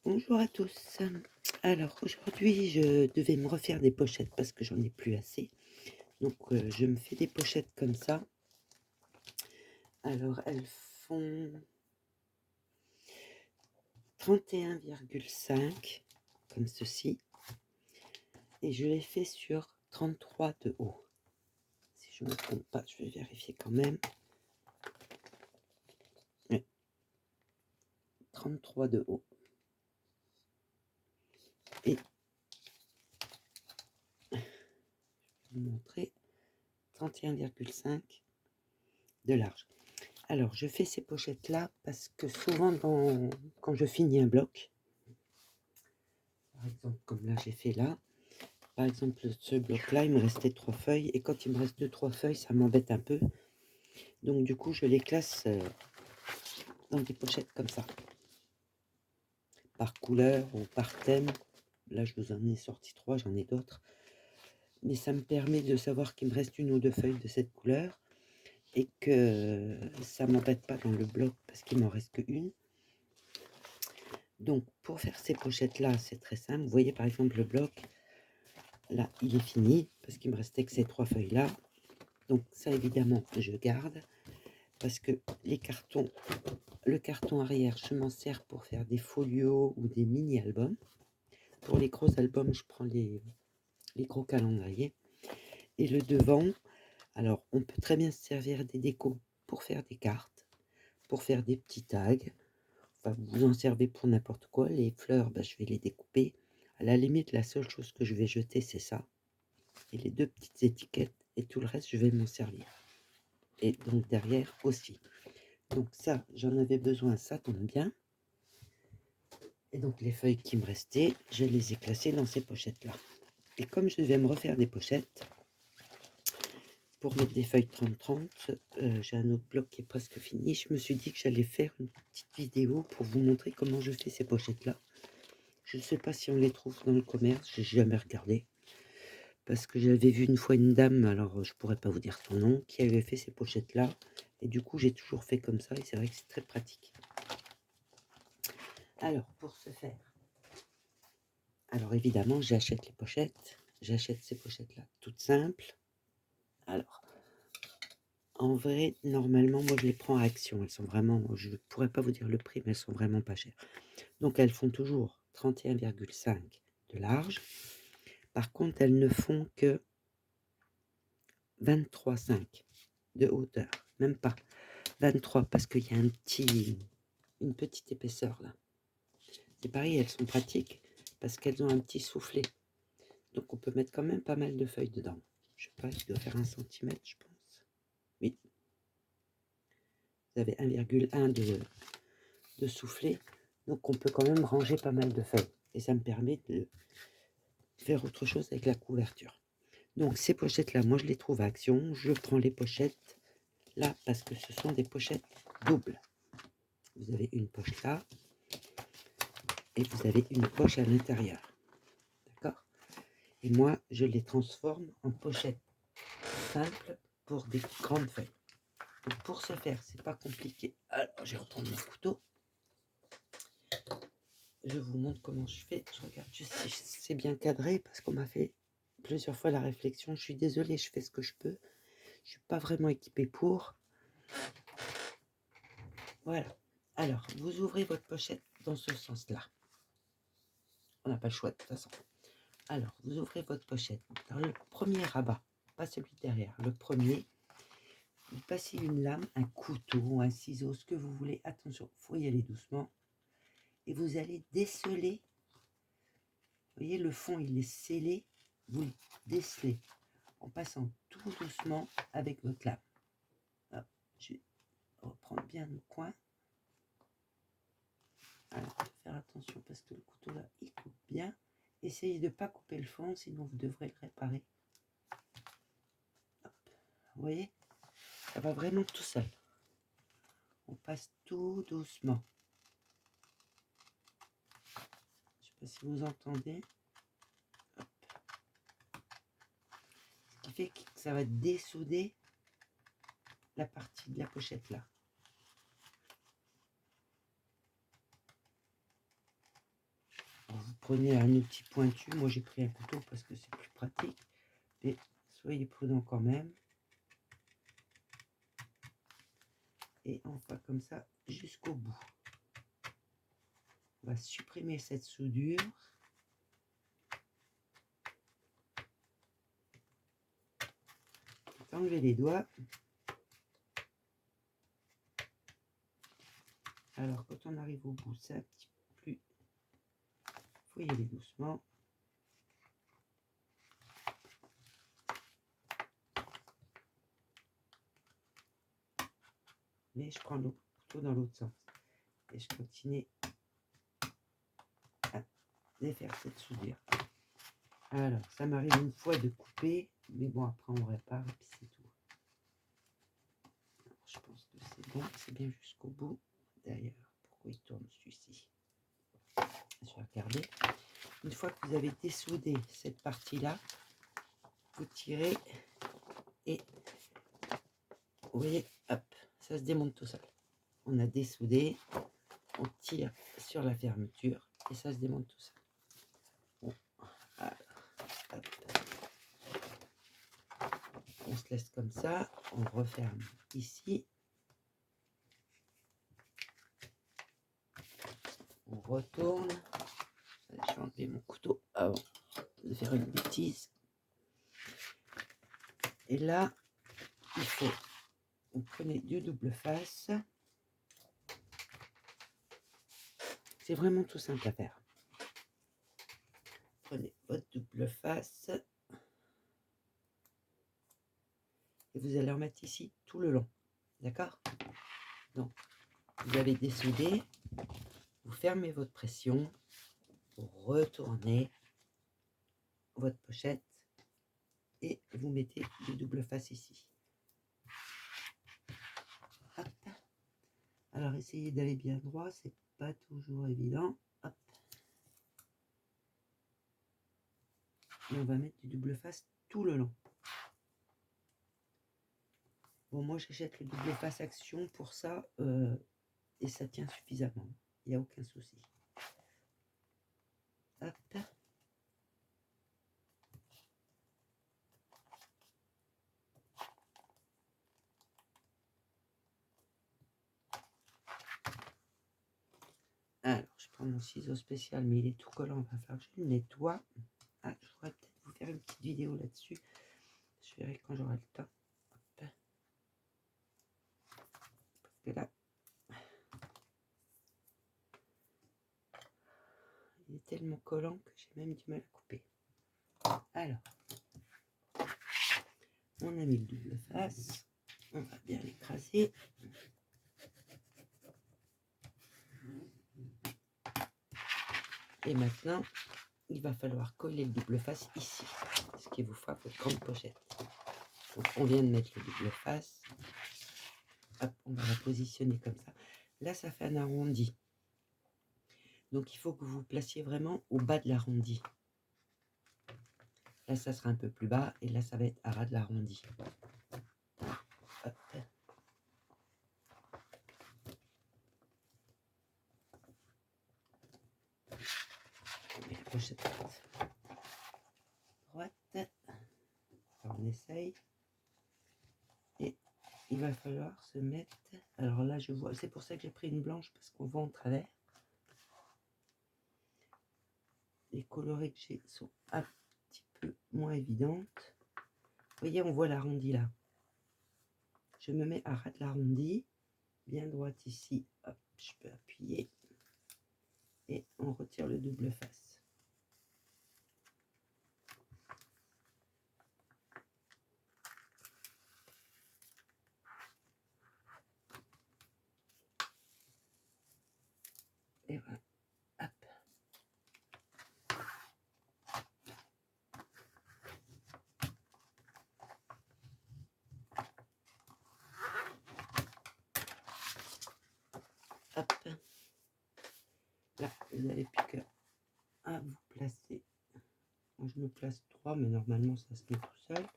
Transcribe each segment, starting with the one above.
Bonjour à tous. Alors aujourd'hui, je devais me refaire des pochettes parce que j'en ai plus assez. Donc je me fais des pochettes comme ça. Alors elles font 31,5 comme ceci. Et je les fais sur 33 de haut. Si je ne me trompe pas, je vais vérifier quand même. Ouais, 33 de haut. Et je vais vous montrer 31,5 de large. Alors, je fais ces pochettes-là parce que souvent, quand je finis un bloc, par exemple, comme là, j'ai fait là, par exemple, ce bloc-là, il me restait 3 feuilles, et quand il me reste 2-3 feuilles, ça m'embête un peu. Donc, du coup, je les classe dans des pochettes comme ça, par couleur ou par thème. Là, je vous en ai sorti 3, j'en ai d'autres. Mais ça me permet de savoir qu'il me reste 1 ou 2 feuilles de cette couleur, et que ça m'embête pas dans le bloc parce qu'il m'en reste qu'une. Donc, pour faire ces pochettes-là, c'est très simple. Vous voyez, par exemple, le bloc, là, il est fini parce qu'il me restait que ces 3 feuilles-là. Donc, ça, évidemment, je garde parce que le carton arrière, je m'en sers pour faire des folios ou des mini-albums. Pour les gros albums, je prends les gros calendriers. Et le devant, alors, on peut très bien se servir des décos pour faire des cartes, pour faire des petits tags. Enfin, vous en servez pour n'importe quoi. Les fleurs, je vais les découper. À la limite, la seule chose que je vais jeter, c'est ça. Et les 2 petites étiquettes, et tout le reste, je vais m'en servir. Et donc derrière aussi. Donc ça, j'en avais besoin, ça tombe bien. Et donc les feuilles qui me restaient, je les ai classées dans ces pochettes-là. Et comme je devais me refaire des pochettes, pour mettre des feuilles 30-30, j'ai un autre bloc qui est presque fini. Je me suis dit que j'allais faire une petite vidéo pour vous montrer comment je fais ces pochettes-là. Je ne sais pas si on les trouve dans le commerce, j'ai jamais regardé. Parce que j'avais vu une fois une dame, alors je pourrais pas vous dire son nom, qui avait fait ces pochettes-là. Et du coup, j'ai toujours fait comme ça, et c'est vrai que c'est très pratique. Alors, pour ce faire, alors évidemment, j'achète les pochettes. J'achète ces pochettes-là toutes simples. Alors, en vrai, normalement, moi, je les prends à Action. Elles sont vraiment, je ne pourrais pas vous dire le prix, mais elles sont vraiment pas chères. Donc, elles font toujours 31,5 de large. Par contre, elles ne font que 23,5 de hauteur. Même pas 23, parce qu'il y a une petite épaisseur là. C'est pareil, elles sont pratiques parce qu'elles ont un petit soufflet. Donc, on peut mettre quand même pas mal de feuilles dedans. Je sais pas, il doit faire 1 centimètre, je pense. Oui. Vous avez 1,1 de soufflet. Donc, on peut quand même ranger pas mal de feuilles. Et ça me permet de faire autre chose avec la couverture. Donc, ces pochettes-là, moi, je les trouve à Action. Je prends les pochettes là parce que ce sont des pochettes doubles. Vous avez une poche là et vous avez une poche à l'intérieur. D'accord? Et moi, je les transforme en pochettes simples pour des grandes feuilles. Donc pour ce faire, c'est pas compliqué. Alors, je vais reprendre mon couteau. Je vous montre comment je fais. Je regarde juste si c'est bien cadré parce qu'on m'a fait plusieurs fois la réflexion. Je suis désolée, je fais ce que je peux. Je suis pas vraiment équipée pour. Voilà. Alors, vous ouvrez votre pochette dans ce sens-là. On n'a pas le choix de toute façon. Alors, vous ouvrez votre pochette dans le premier rabat, pas celui derrière, le premier. Vous passez une lame, un couteau, un ciseau, ce que vous voulez. Attention, il faut y aller doucement. Et vous allez déceler. Vous voyez, le fond, il est scellé. Vous le décelez en passant tout doucement avec votre lame. Hop, je vais reprendre bien le coin. Alors, faire attention parce que le couteau là, il coupe bien. Essayez de ne pas couper le fond, sinon vous devrez le réparer. Hop. Vous voyez, ça va vraiment tout seul. On passe tout doucement. Je ne sais pas si vous entendez. Hop. Ce qui fait que ça va dessouder la partie de la pochette là. prenez un outil pointu. Moi, j'ai pris un couteau parce que c'est plus pratique. Mais soyez prudents quand même. Et on va comme ça jusqu'au bout. On va supprimer cette soudure. Enlever les doigts. Alors, quand on arrive au bout, c'est un petit peu plus... faut y aller doucement. Mais je prends le couteau dans l'autre sens. Et je continue à défaire cette soudure. Alors, ça m'arrive une fois de couper, mais bon, après on répare et puis c'est tout. Alors, je pense que c'est bon, c'est bien jusqu'au bout. D'ailleurs, pourquoi il tourne celui-ci? Je vais regarder. Une fois que vous avez dessoudé cette partie-là, vous tirez et vous voyez, hop, ça se démonte tout seul. On a dessoudé, on tire sur la fermeture et ça se démonte tout seul. Bon, alors, hop. On se laisse comme ça, on referme ici. On retourne. Je vais enlever mon couteau avant de faire une bêtise. Et là, il faut, vous prenez du double face. C'est vraiment tout simple à faire. Prenez votre double face. Et vous allez en mettre ici tout le long. D'accord? Donc, vous avez dessoudé. Vous fermez votre pression. Vous retournez votre pochette. Et vous mettez du double face ici. Hop. Alors, essayez d'aller bien droit. C'est pas toujours évident. Hop. Et on va mettre du double face tout le long. Bon, moi j'achète le double face action pour ça et ça tient suffisamment. Il n'y a aucun souci. Hop. Alors, je prends mon ciseau spécial, mais il est tout collant. Il va falloir que je le nettoie. Ah, je pourrais peut-être vous faire une petite vidéo là-dessus. Je verrai quand j'aurai le temps. Hop. Parce que là, il est tellement collant que j'ai même du mal à couper. Alors, on a mis le double face. On va bien l'écraser. Et maintenant, il va falloir coller le double face ici, ce qui vous fera votre grande pochette. Donc, on vient de mettre le double face. Hop, on va la positionner comme ça. Là, ça fait un arrondi. Donc, il faut que vous placiez vraiment au bas de l'arrondi. Là, ça sera un peu plus bas. Et là, ça va être à ras de l'arrondi. Hop. On met la pochette droite. Alors, on essaye. Et il va falloir se mettre... Alors là, je vois... C'est pour ça que j'ai pris une blanche, parce qu'on voit en travers. Les colorés que j'ai sont un petit peu moins évidentes. Vous voyez, on voit l'arrondi là. Je me mets à ras de l'arrondi, bien droite ici. Hop, je peux appuyer. Et on retire le double face. Et voilà. Hop. Hop. Là, vous n'avez plus qu'à vous placer. Moi, je me place 3, mais normalement, ça se met tout seul.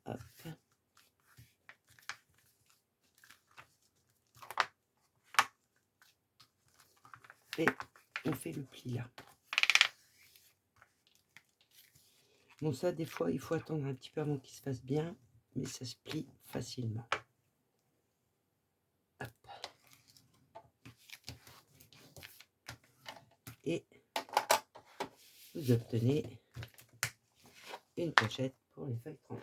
Hop. Et on fait le pli là. Bon, ça, des fois, il faut attendre un petit peu avant qu'il se fasse bien, mais ça se plie facilement. Hop. Et vous obtenez une pochette pour les feuilles 30.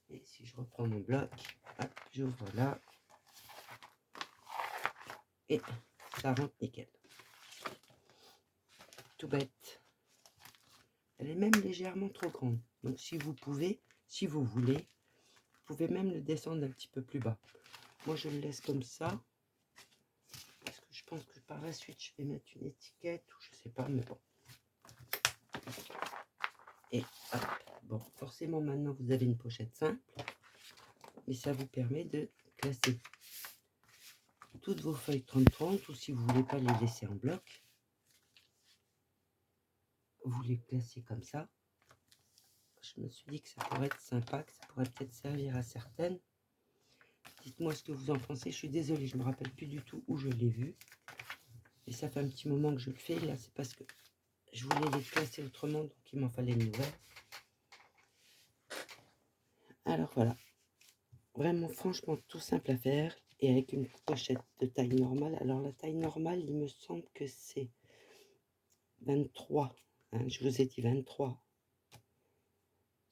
Et si je reprends mon bloc, hop, j'ouvre là, et ça rentre nickel. Tout bête. Elle est même légèrement trop grande. Donc si vous pouvez, si vous voulez, vous pouvez même le descendre un petit peu plus bas. Moi je le laisse comme ça. Parce que je pense que par la suite je vais mettre une étiquette ou je sais pas, mais bon. Et hop. Bon, forcément maintenant vous avez une pochette simple. Mais ça vous permet de classer toutes vos feuilles 30-30 ou si vous voulez pas les laisser en bloc. Vous les placez comme ça. Je me suis dit que ça pourrait être sympa, que ça pourrait peut-être servir à certaines. Dites-moi ce que vous en pensez. Je suis désolée, je ne me rappelle plus du tout où je l'ai vu. Et ça fait un petit moment que je le fais. Là, c'est parce que je voulais les classer autrement, donc il m'en fallait une nouvelle. Alors voilà. Vraiment, franchement, tout simple à faire. Et avec une pochette de taille normale. Alors la taille normale, il me semble que c'est 23. Hein, je vous ai dit 23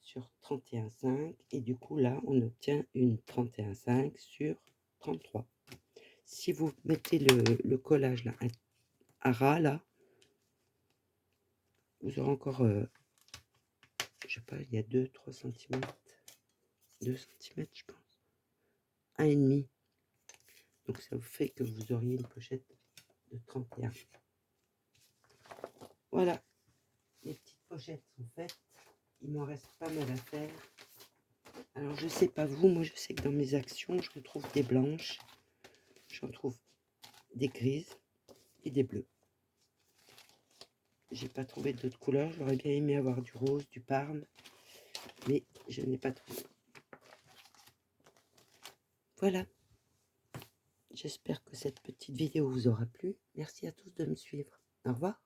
sur 31,5 et du coup là on obtient une 31,5 sur 33. Si vous mettez le collage là à ras là, vous aurez encore je sais pas, il y a 2-3 cm, 2 cm je pense, 1,5, donc ça vous fait que vous auriez une pochette de 31. Voilà, les petites pochettes sont faites, il m'en reste pas mal à faire. Alors je sais pas vous, moi je sais que dans mes actions je retrouve des blanches, j'en trouve des grises et des bleus. J'ai pas trouvé d'autres couleurs, j'aurais bien aimé avoir du rose, du parme, mais je n'ai pas trouvé. Voilà, j'espère que cette petite vidéo vous aura plu. Merci à tous de me suivre. Au revoir.